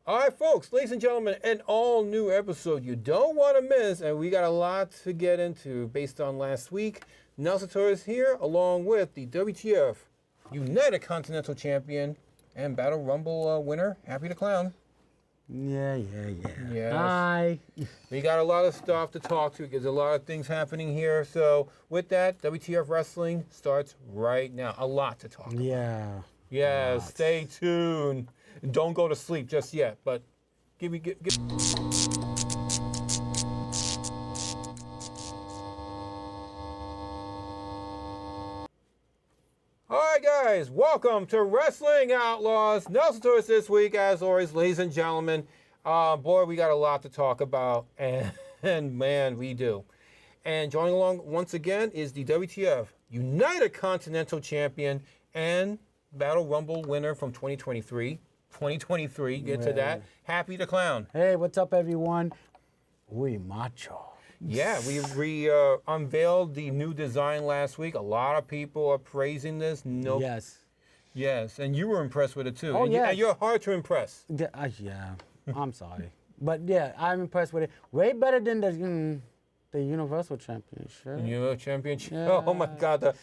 All right, folks, ladies and gentlemen, an all-new episode you don't want to miss, and we got a lot to get into based on last week. Nelson Torres here, along with the WTF United Continental Champion and Battle Rumble winner, Happy the Clown. Yeah. Yes. Hi. We got a lot of stuff to talk to. There's a lot of things happening here. So with that, WTF Wrestling starts right now. A lot to talk about. Yeah, stay tuned. Don't go to sleep just yet, but give. All right, guys, welcome to Wrestling Outlaws. Nelson Torres this week, as always, ladies and gentlemen. Boy, we got a lot to talk about, and man, we do. And joining along once again is the WTF United Continental Champion and Battle Rumble winner from 2023. Get to that. Happy the Clown. Hey, what's up, everyone? We macho. Yeah, we unveiled the new design last week. A lot of people are praising this. Yes, and you were impressed with it too. Oh, yeah. You're hard to impress. Yeah, I'm sorry. But yeah, I'm impressed with it. Way better than the Universal Championship. Yeah. Oh my God,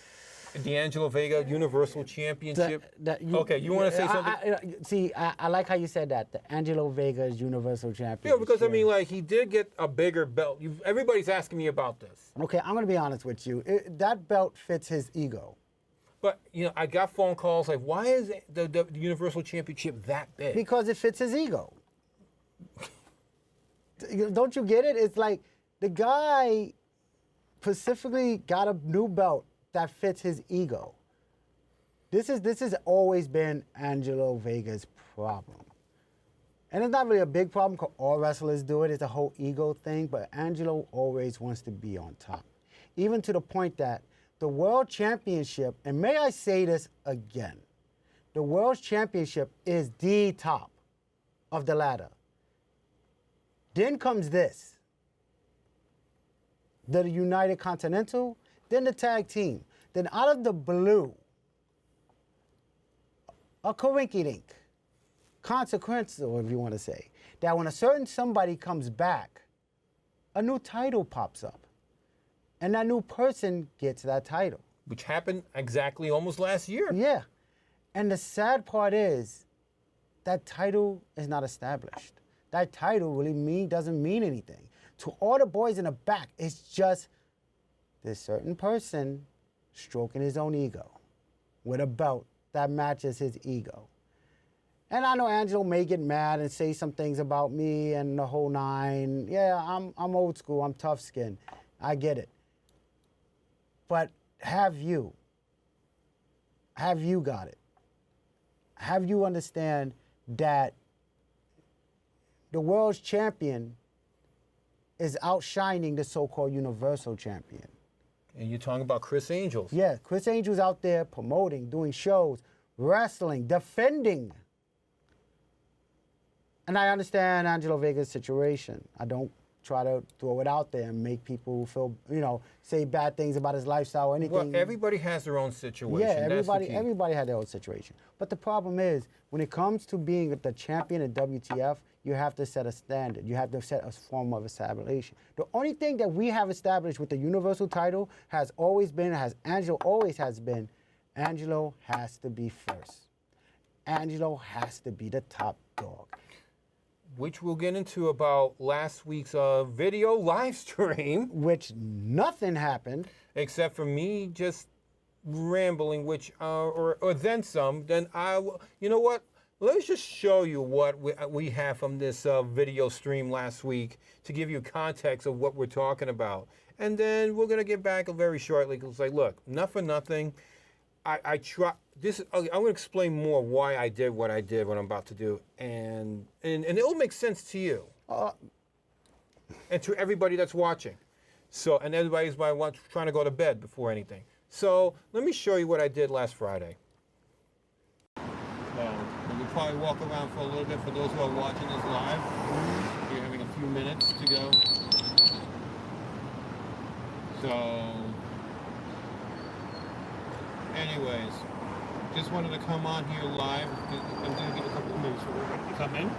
the Angelo Vega Universal Championship. Okay, you want to say something? I like how you said that. The Angelo Vega's Universal Championship. Yeah, because I mean, like, he did get a bigger belt. Everybody's asking me about this. Okay, I'm going to be honest with you. That belt fits his ego. But, you know, I got phone calls like, why is the Universal Championship that big? Because it fits his ego. Don't you get it? It's like the guy specifically got a new belt that fits his ego. This has always been Angelo Vega's problem. And it's not really a big problem because all wrestlers do it. It's a whole ego thing, but Angelo always wants to be on top. Even to the point that the World Championship, and may I say this again, the World Championship is the top of the ladder. Then comes this, the United Continental, then the tag team. Then out of the blue, a coinky-dink, consequential, if you want to say, that when a certain somebody comes back, a new title pops up. And that new person gets that title. Which happened exactly almost last year. Yeah. And the sad part is that title is not established. That title really doesn't mean anything. To all the boys in the back, it's just this certain person stroking his own ego with a belt that matches his ego. And I know Angelo may get mad and say some things about me and the whole nine. Yeah, I'm old school, I'm tough skin. I get it. But have you got it? Have you understand that the world's champion is outshining the so-called Universal Champion? And you're talking about Chris Angels. Yeah, Chris Angels out there promoting, doing shows, wrestling, defending. And I understand Angelo Vega's situation. I don't try to throw it out there and make people feel, say bad things about his lifestyle or anything. Well, everybody has their own situation. Yeah, everybody had their own situation. But the problem is, when it comes to being the champion at WTF, you have to set a standard. You have to set a form of establishment. The only thing that we have established with the Universal title has always been, as Angelo always has been, Angelo has to be first. Angelo has to be the top dog. Which we'll get into about last week's video live stream. Which nothing happened. Except for me just rambling, which, or then some. Then you know what? Let's just show you what we have from this video stream last week to give you context of what we're talking about. And then we're going to get back very shortly. It's like, look, not for nothing. I try this. I'm going to explain more why I did what I did, what I'm about to do, and it'll make sense to you and to everybody that's watching. So, and everybody's trying to go to bed before anything. So let me show you what I did last Friday. We'll probably walk around for a little bit for those who are watching this live. We're having a few minutes to go. So, anyways, just wanted to come on here live. I'm going to give a couple of minutes for everybody to come in.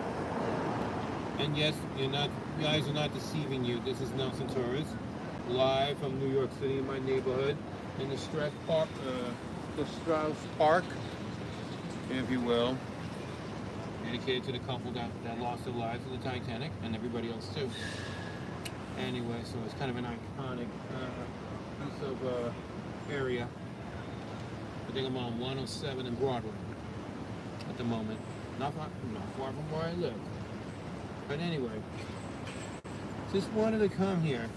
And yes, you guys are not deceiving you. This is Nelson Torres, live from New York City, in my neighborhood, in the Strauss Park, if you will, dedicated to the couple that lost their lives in the Titanic, and everybody else too. Anyway, so it's kind of an iconic piece of area. I think I'm on 107 and Broadway at the moment. Not far from where I live. But anyway, just wanted to come here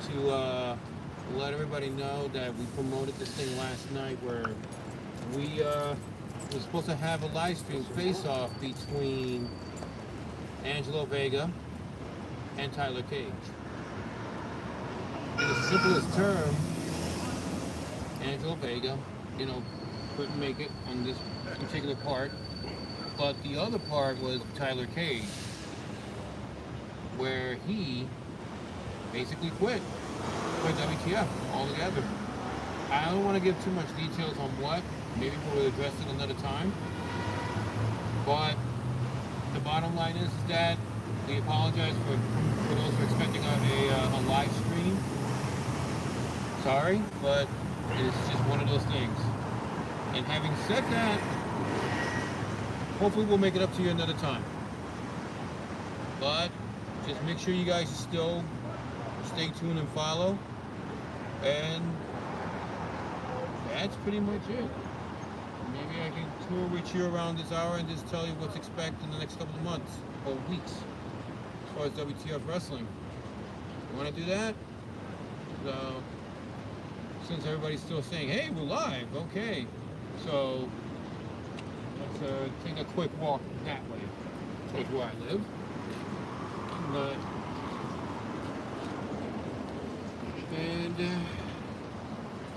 to let everybody know that we promoted this thing last night, where we were supposed to have a live stream face-off between Angelo Vega and Tyler Cage. In the simplest term, Angelo Vega, couldn't make it on this particular part, but the other part was Tyler Cage, where he basically quit for WTF altogether. I don't want to give too much details on what. Maybe we'll address it another time. But the bottom line is that we apologize for those who are expecting a live stream. Sorry, but it's just one of those things. And having said that, hopefully we'll make it up to you another time. But just make sure you guys still stay tuned and follow. And that's pretty much it. Maybe I can tour with you around this hour and just tell you what to expect in the next couple of months or weeks as far as WTF wrestling. You want to do that? So, since everybody's still saying, hey, we're live, okay. So, let's take a quick walk that way towards where I live. And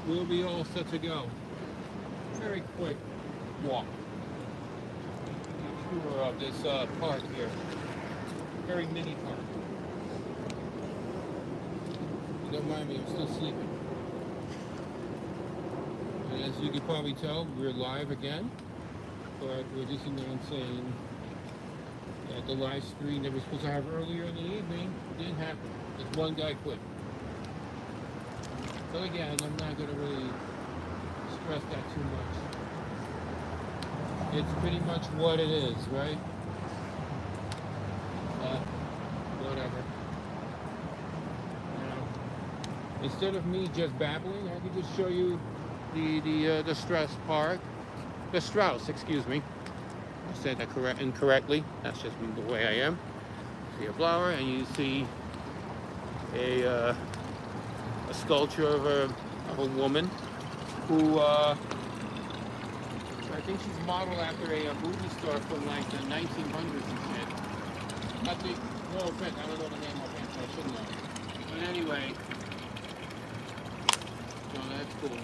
we'll be all set to go. Very quick walk. Tour of this park here. Very mini park. Don't mind me, I'm still sleeping. And as you can probably tell, we're live again. But we're just announcing that the live stream that we're supposed to have earlier in the evening didn't happen. Just one guy quit. But again, I'm not going to really stress that too much. It's pretty much what it is, right? Whatever. Instead of me just babbling, I could just show you the Strauss, excuse me. I said that incorrectly. That's just the way I am. See a flower, and you see a sculpture of a woman who I think she's modeled after a movie star from like the 1900s and shit. No offense, I don't know the name of it, so I shouldn't know. But anyway, so that's cool.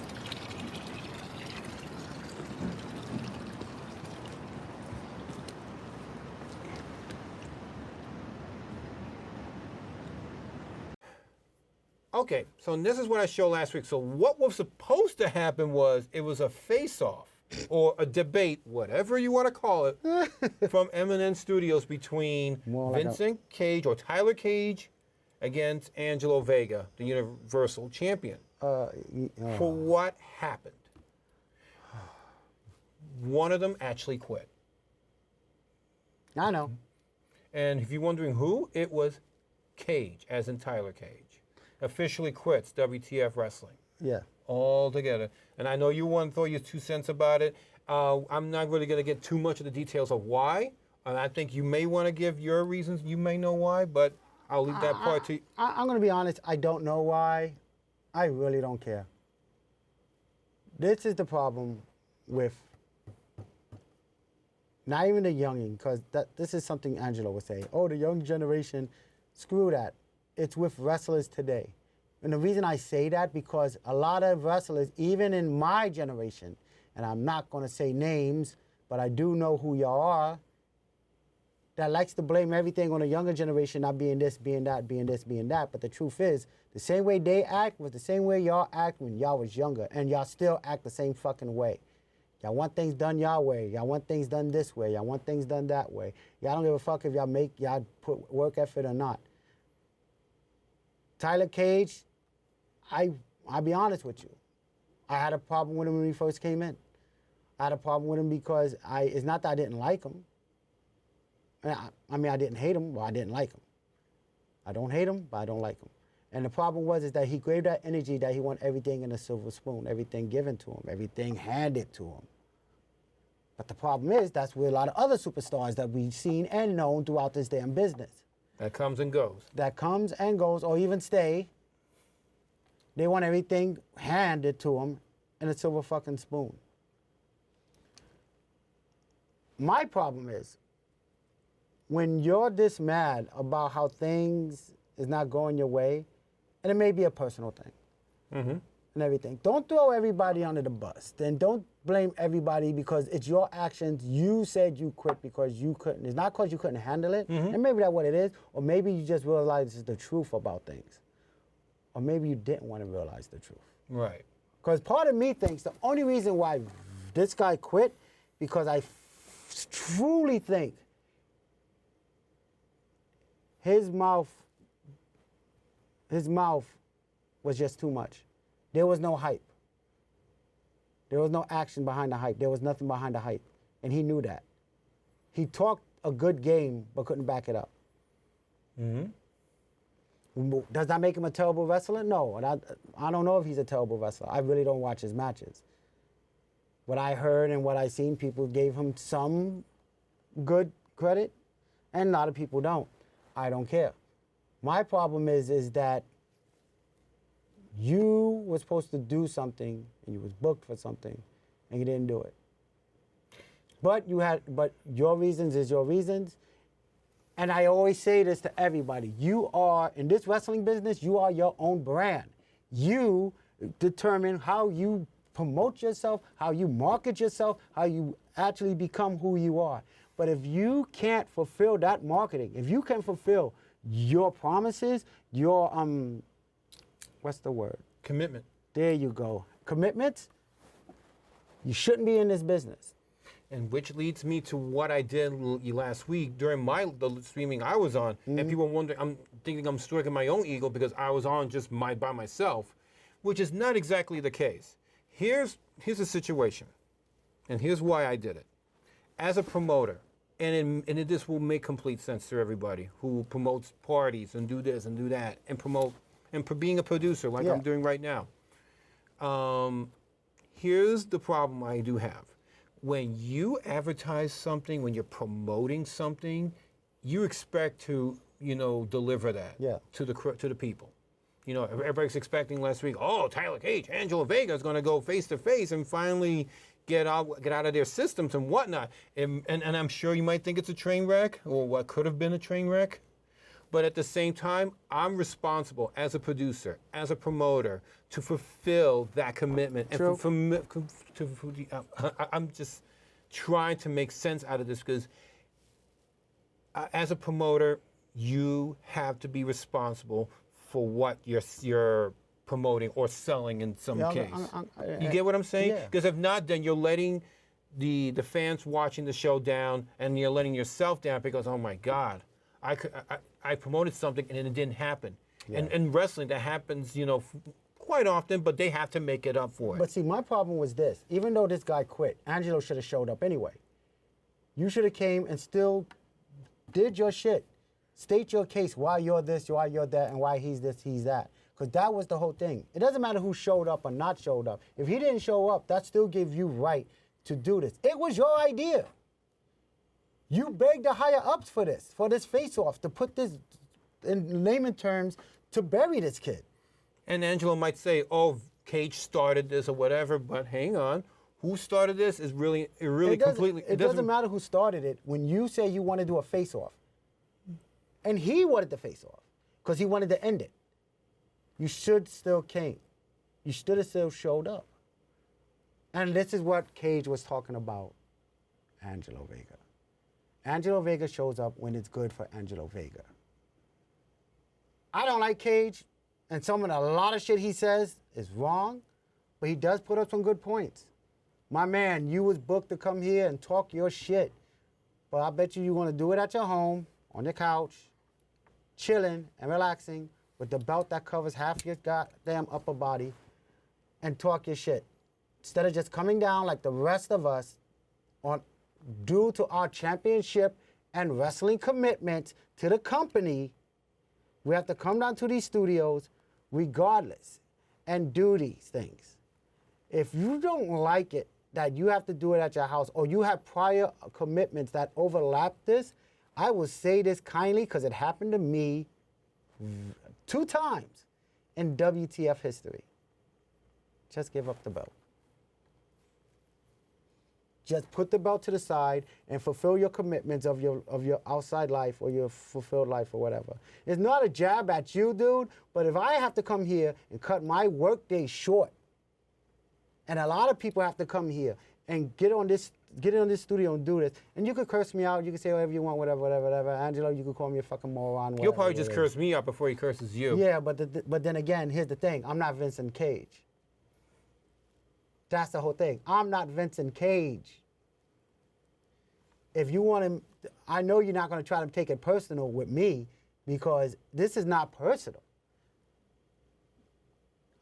Okay, so this is what I showed last week. So what was supposed to happen was it was a face-off or a debate, whatever you want to call it, from M&N Studios between Vincent Cage or Tyler Cage against Angelo Vega, the Universal Champion. For what happened? One of them actually quit. I know. And if you're wondering who, it was Cage, as in Tyler Cage. Officially quits WTF Wrestling. Yeah. All together. And I know you want to throw your 2 cents about it. I'm not really going to get too much of the details of why. And I think you may want to give your reasons. You may know why, but I'll leave that part to you. I'm going to be honest. I don't know why. I really don't care. This is the problem with not even the younging, because this is something Angelo was saying. Oh, the young generation, screw that. It's with wrestlers today. And the reason I say that, because a lot of wrestlers, even in my generation, and I'm not going to say names, but I do know who y'all are, that likes to blame everything on the younger generation not being this, being that, being this, being that. But the truth is, the same way they act was the same way y'all act when y'all was younger, and y'all still act the same fucking way. Y'all want things done y'all way. Y'all want things done this way. Y'all want things done that way. Y'all don't give a fuck if y'all put work effort or not. Tyler Cage, I'll be honest with you. I had a problem with him when he first came in. I had a problem with him because it's not that I didn't like him. I mean, I didn't hate him, but I didn't like him. I don't hate him, but I don't like him. And the problem is that he gave that energy that he wanted everything in a silver spoon, everything given to him, everything handed to him. But the problem is that's where a lot of other superstars that we've seen and known throughout this damn business. That comes and goes. That comes and goes, or even stay. They want everything handed to them in a silver fucking spoon. My problem is, when you're this mad about how things is not going your way, and it may be a personal thing, and everything, don't throw everybody under the bus. Then don't blame everybody because it's your actions. You said you quit because you couldn't. It's not because you couldn't handle it, and maybe that's what it is, or maybe you just realized the truth about things. Or maybe you didn't want to realize the truth. Right. Because part of me thinks the only reason why this guy quit, because I truly think his mouth was just too much. There was no hype. There was no action behind the hype. There was nothing behind the hype. And he knew that. He talked a good game, but couldn't back it up. Does that make him a terrible wrestler? No. And I don't know if he's a terrible wrestler. I really don't watch his matches. What I heard and what I seen, people gave him some good credit, and a lot of people don't. I don't care. My problem is that you were supposed to do something, and you was booked for something, and you didn't do it. But your reasons is your reasons. And I always say this to everybody. You are, in this wrestling business, you are your own brand. You determine how you promote yourself, how you market yourself, how you actually become who you are. But if you can't fulfill that marketing, if you can fulfill your promises, your, what's the word? Commitment. There you go. Commitments, you shouldn't be in this business. And which leads me to what I did last week during the streaming I was on. And people wonder, I'm thinking I'm stroking my own ego because I was on just by myself, which is not exactly the case. Here's the situation, and here's why I did it. As a promoter, and this will make complete sense to everybody who promotes parties and do this and do that and promote, and being a producer like I'm doing right now. Here's the problem I do have. When you advertise something, when you're promoting something, you expect to, deliver that to the people. Everybody's expecting last week, oh, Tyler Cage, Angelo Vega is going to go face to face and finally get out of their systems and whatnot. And I'm sure you might think it's a train wreck or what could have been a train wreck. But at the same time, I'm responsible as a producer, as a promoter, to fulfill that commitment. True. And I'm just trying to make sense out of this because as a promoter, you have to be responsible for what you're promoting or selling in some case. You get what I'm saying? Because if not, then you're letting the fans watching the show down, and you're letting yourself down because, oh my God, I promoted something and it didn't happen. Yeah. And wrestling, that happens, quite often, but they have to make it up for it. But see, my problem was this. Even though this guy quit, Angelo should have showed up anyway. You should have came and still did your shit. State your case, why you're this, why you're that, and why he's this, he's that. Because that was the whole thing. It doesn't matter who showed up or not showed up. If he didn't show up, that still gives you right to do this. It was your idea. You begged the higher ups for this face-off, to put this, in layman terms, to bury this kid. And Angelo might say, oh, Cage started this or whatever, but hang on. Who started this is really completely... It doesn't matter who started it when you say you want to do a face-off. And he wanted the face-off because he wanted to end it. You should still came. You should have still showed up. And this is what Cage was talking about, Angelo Vega. Angelo Vega shows up when it's good for Angelo Vega. I don't like Cage, and a lot of shit he says is wrong, but he does put up some good points. My man, you was booked to come here and talk your shit. But I bet you want to do it at your home, on your couch, chilling and relaxing with the belt that covers half your goddamn upper body and talk your shit. Instead of just coming down like the rest of us due to our championship and wrestling commitment to the company, we have to come down to these studios regardless and do these things. If you don't like it, that you have to do it at your house, or you have prior commitments that overlap this, I will say this kindly because it happened to me 2 times in WTF history. Just give up the belt. Just put the belt to the side and fulfill your commitments of your outside life or your fulfilled life or whatever. It's not a jab at you, dude, but if I have to come here and cut my workday short, and a lot of people have to come here and get on this studio and do this. And you could curse me out. You could say whatever you want, whatever. Angelo, you could call me a fucking moron. He'll probably just curse me out before he curses you. Yeah, but then again, here's the thing. I'm not Vincent Cage. That's the whole thing. I'm not Vincent Cage. If you want to, I know you're not going to try to take it personal with me because this is not personal.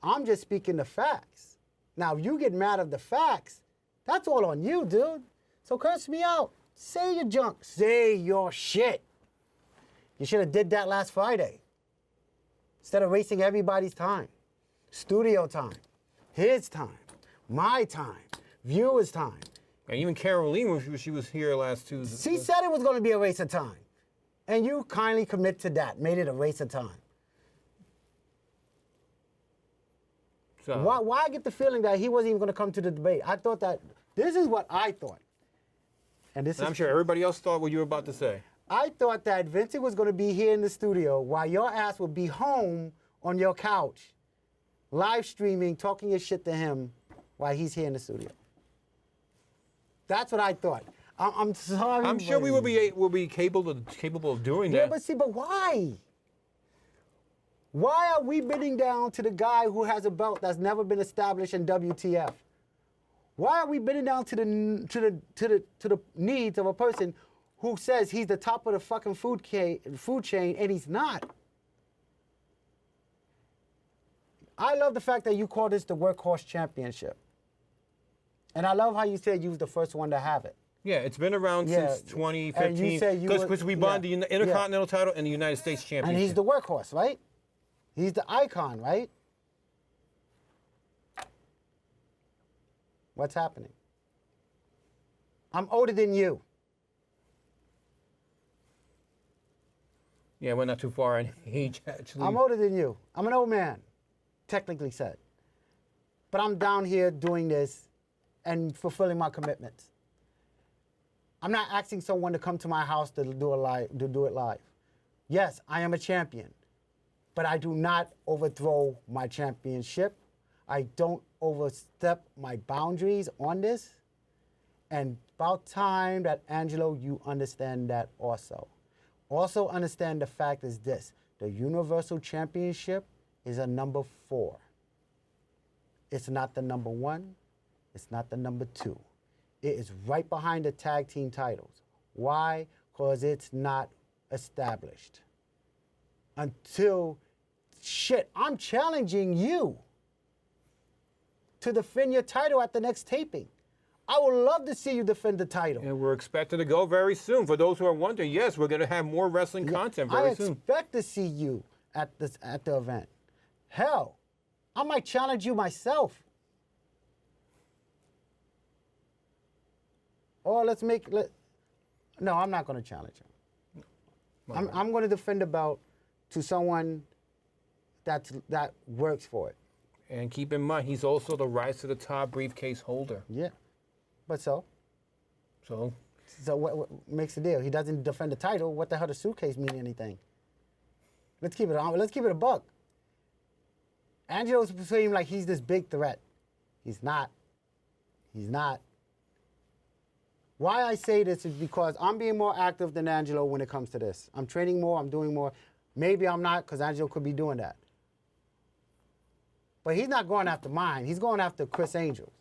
I'm just speaking the facts. Now, if you get mad at the facts, that's all on you, dude. So curse me out. Say your junk. Say your shit. You should have did that last Friday. Instead of wasting everybody's time. Studio time. His time. My time. Viewers' time. And even Caroline, when she was here last Tuesday. She said it was going to be a waste of time. And you kindly commit to that. Made it a waste of time. So. Why I get the feeling that he wasn't even going to come to the debate? I thought that, this is what I thought. And I'm sure everybody else thought what you were about to say. I thought that Vincent was going to be here in the studio while your ass would be home on your couch, live streaming, talking your shit to him while he's here in the studio. That's what I thought. I'm sorry. I'm sure we will be capable of doing that. Yeah, but why? Why are we bidding down to the guy who has a belt that's never been established in WTF? Why are we bidding down to the needs of a person who says he's the top of the fucking food chain and he's not? I love the fact that you call this the Workhorse Championship. And I love how you said you was the first one to have it. Yeah, it's been around since 2015. Because we won the Intercontinental title and the United States Championship. And he's the workhorse, right? He's the icon, right? What's happening? I'm older than you. Yeah, we're not too far in age, actually. I'm older than you. I'm an old man, technically said. But I'm down here doing this and fulfilling my commitments. I'm not asking someone to come to my house to do it live. Yes, I am a champion, but I do not overthrow my championship. I don't overstep my boundaries on this. And about time that, Angelo, you understand that also. Also understand the fact is this. The Universal Championship is a number 4. It's not the number 1. It's not the number 2. It is right behind the tag team titles. Why? Because it's not established. Until, shit, I'm challenging you to defend your title at the next taping. I would love to see you defend the title. And we're expected to go very soon. For those who are wondering, yes, we're going to have more wrestling content very soon. I expect to see you at the event. Hell, I might challenge you myself. Or no, I'm not going to challenge him. I'm going to defend the belt to someone that works for it. And keep in mind, he's also the Rise to the Top briefcase holder. Yeah, but so what makes the deal? He doesn't defend the title. What the hell does suitcase mean anything? Let's keep it a buck. Angelo's seem like he's this big threat. He's not. He's not. Why I say this is because I'm being more active than Angelo when it comes to this. I'm training more, I'm doing more. Maybe I'm not, because Angelo could be doing that. But he's not going after mine. He's going after Chris Angel's.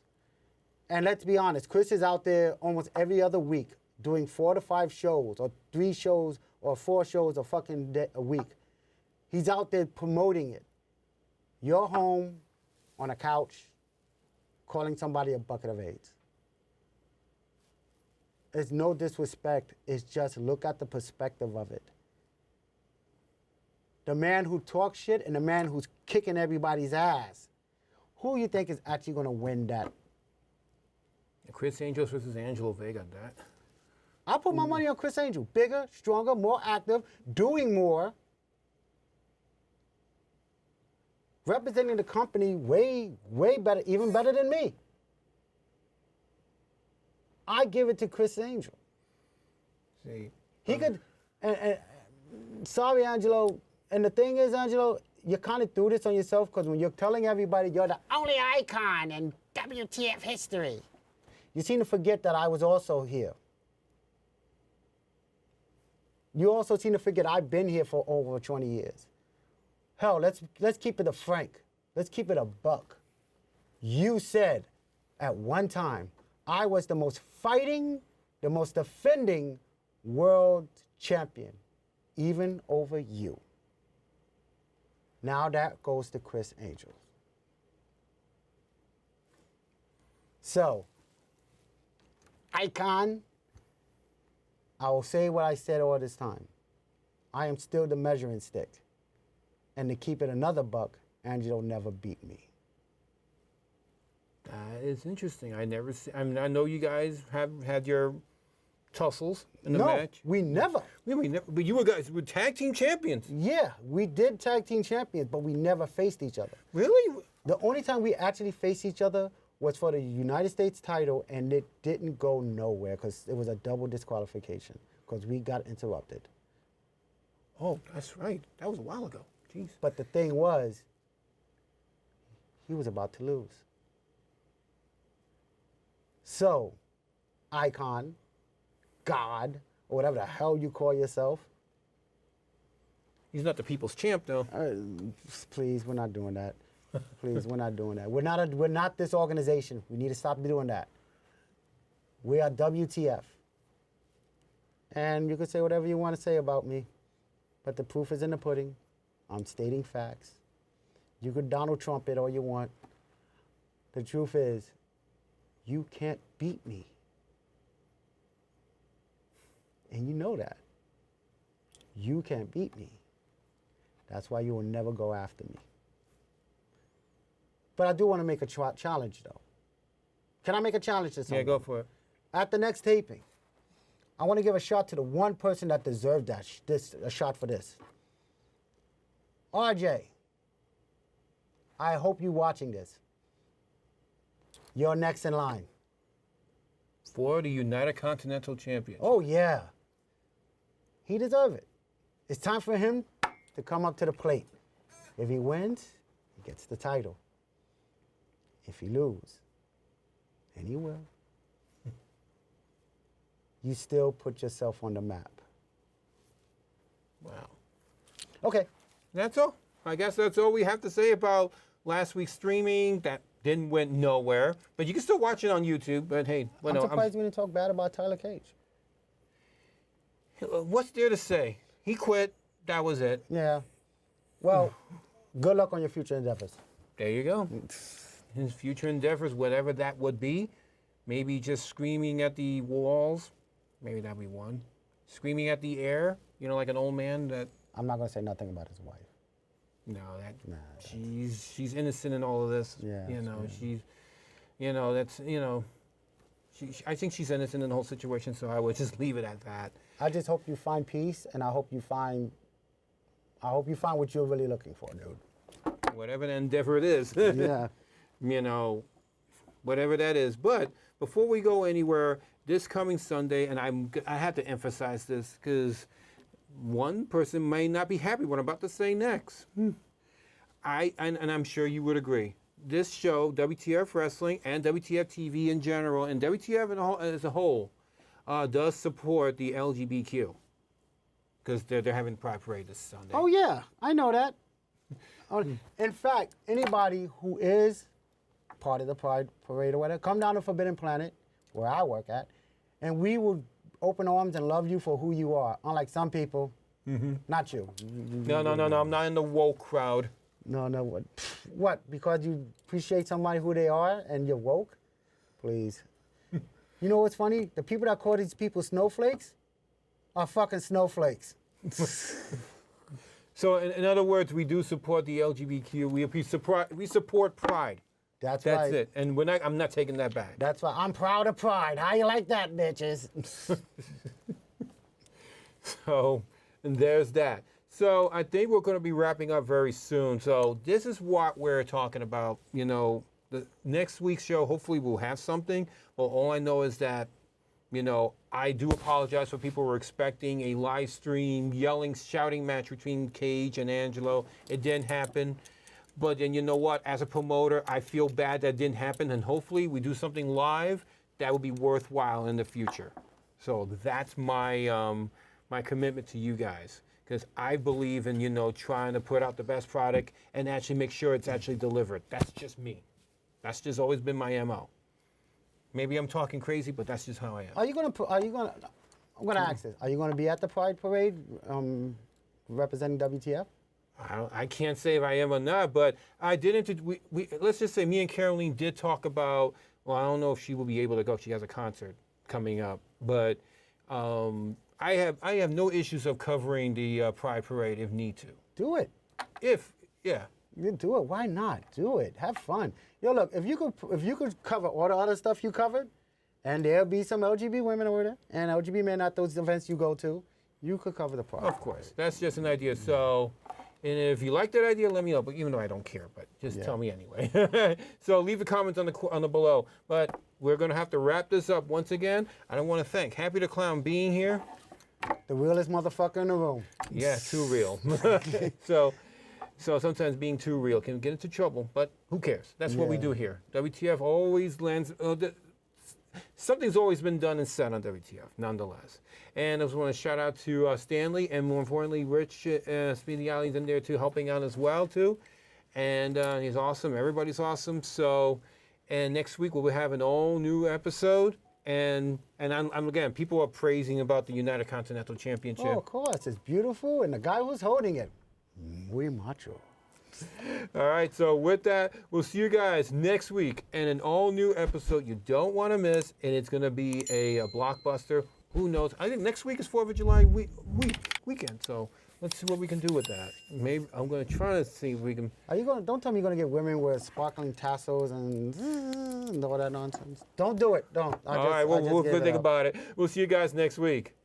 And let's be honest, Chris is out there almost every other week doing 4 to 5 shows or 3 shows or 4 shows a week. He's out there promoting it. You're home on a couch calling somebody a bucket of AIDS. It's no disrespect. It's just look at the perspective of it. The man who talks shit and the man who's kicking everybody's ass. Who you think is actually going to win that? Chris Angel versus Angelo Vega. That. I'll put my money on Chris Angel. Bigger, stronger, more active, doing more. Representing the company way, way better, even better than me. I give it to Chris Angel. See, He could, sorry, Angelo. And the thing is, Angelo, you kind of threw this on yourself because when you're telling everybody you're the only icon in WTF history, you seem to forget that I was also here. You also seem to forget I've been here for over 20 years. Hell, let's keep it a frank. Let's keep it a buck. You said at one time I was the most fighting, the most defending world champion, even over you. Now that goes to Chris Angel. So, icon, I will say what I said all this time. I am still the measuring stick. And to keep it another buck, Angelo never beat me. That is interesting. I never see, I mean, I know you guys have had your tussles in the match. We never. We never. But you were guys were tag team champions. Yeah, we did tag team champions, but we never faced each other. Really? The only time we actually faced each other was for the United States title, and it didn't go nowhere because it was a double disqualification because we got interrupted. Oh, that's right. That was a while ago. Jeez. But the thing was, he was about to lose. So, icon, God, or whatever the hell you call yourself. He's not the people's champ, though. Please, we're not doing that. Please, we're not doing that. We're not this organization. We need to stop doing that. We are WTF. And you can say whatever you want to say about me, but the proof is in the pudding. I'm stating facts. You could Donald Trump it all you want. The truth is, you can't beat me. And you know that. You can't beat me. That's why you will never go after me. But I do want to make a challenge, though. Can I make a challenge to somebody? Yeah, go for it. At the next taping, I want to give a shot to the one person that deserved that a shot for this. RJ, I hope you're watching this. You're next in line. For the United Continental Champion. Oh, yeah. He deserves it. It's time for him to come up to the plate. If he wins, he gets the title. If he loses, and he will, you still put yourself on the map. Wow. Okay. That's all. I guess that's all we have to say about last week's streaming. That went nowhere. But you can still watch it on YouTube. But hey, well, I'm surprised we didn't talk bad about Tyler Cage. What's there to say? He quit. That was it. Yeah. Well, good luck on your future endeavors. There you go. His future endeavors, whatever that would be. Maybe just screaming at the walls. Maybe that'd be one. Screaming at the air. You know, like an old man that... I'm not going to say nothing about his wife. No, she's innocent in all of this. Yeah, you know, she's, you know, that's, you know, I think she's innocent in the whole situation. So I would just leave it at that. I just hope you find peace, and I hope you find what you're really looking for, dude. Whatever the endeavor it is. Yeah. You know, whatever that is. But before we go anywhere, this coming Sunday, and I have to emphasize this because one person may not be happy what I'm about to say next. And I'm sure you would agree. This show, WTF Wrestling and WTF TV in general, and WTF as a whole, does support the LGBTQ because they're having Pride Parade this Sunday. Oh, yeah. I know that. In fact, anybody who is part of the Pride Parade or whatever, come down to Forbidden Planet, where I work at, and we will open arms and love you for who you are. Unlike some people, not you. No, I'm not in the woke crowd. No, what? What? Because you appreciate somebody who they are and you're woke? Please. You know what's funny? The people that call these people snowflakes are fucking snowflakes. So, in other words, we do support the LGBTQ. We support Pride. That's That's right. it. And I'm not taking that back. That's right. I'm proud of Pride. How you like that, bitches? So, and there's that. So, I think we're going to be wrapping up very soon. So, this is what we're talking about. You know, the next week's show, hopefully we'll have something. Well, all I know is that, you know, I do apologize for people who were expecting a live stream, yelling, shouting match between Cage and Angelo. It didn't happen. But then you know what? As a promoter, I feel bad that didn't happen. And hopefully we do something live that will be worthwhile in the future. So that's my my commitment to you guys. Because I believe in, you know, trying to put out the best product and actually make sure it's actually delivered. That's just me. That's just always been my MO. Maybe I'm talking crazy, but that's just how I am. I'm gonna ask this. Are you gonna be at the Pride Parade representing WTF? I can't say if I am or not, but I did. Let's just say me and Caroline did talk about. Well, I don't know if she will be able to go. She has a concert coming up, but I have no issues of covering the Pride Parade if need to. Do it. Yeah. You do it. Why not? Do it. Have fun. Yo, look. If you could cover all the other stuff you covered, and there'll be some LGBT women over there and LGBT men at those events you go to, you could cover the Pride. Of course. That's just an idea. So, and if you like that idea, let me know. But even though I don't care, but just tell me anyway. So leave the comments on the below. But we're gonna have to wrap this up once again. I want to thank Happy the Clown being here. The realest motherfucker in the room. Yeah, too real. So sometimes being too real can get into trouble, but who cares? That's what we do here. WTF always lands. Something's always been done and said on WTF, nonetheless. And I just want to shout out to Stanley and more importantly, Rich Speedy Alley's in there too, helping out as well too. And he's awesome. Everybody's awesome. So, and next week we'll have an all new episode. And I'm again, people are praising about the United Continental Championship. Oh, of course, it's beautiful, and the guy who's holding it, muy macho. All right, so with that, we'll see you guys next week in an all-new episode you don't want to miss, and it's going to be a blockbuster. Who knows? I think next week is 4th of July weekend, so let's see what we can do with that. Maybe I'm going to try to see if we can. Don't tell me you're going to get women with sparkling tassels and all that nonsense. Don't do it. Don't. All right, we'll think about it. We'll see you guys next week.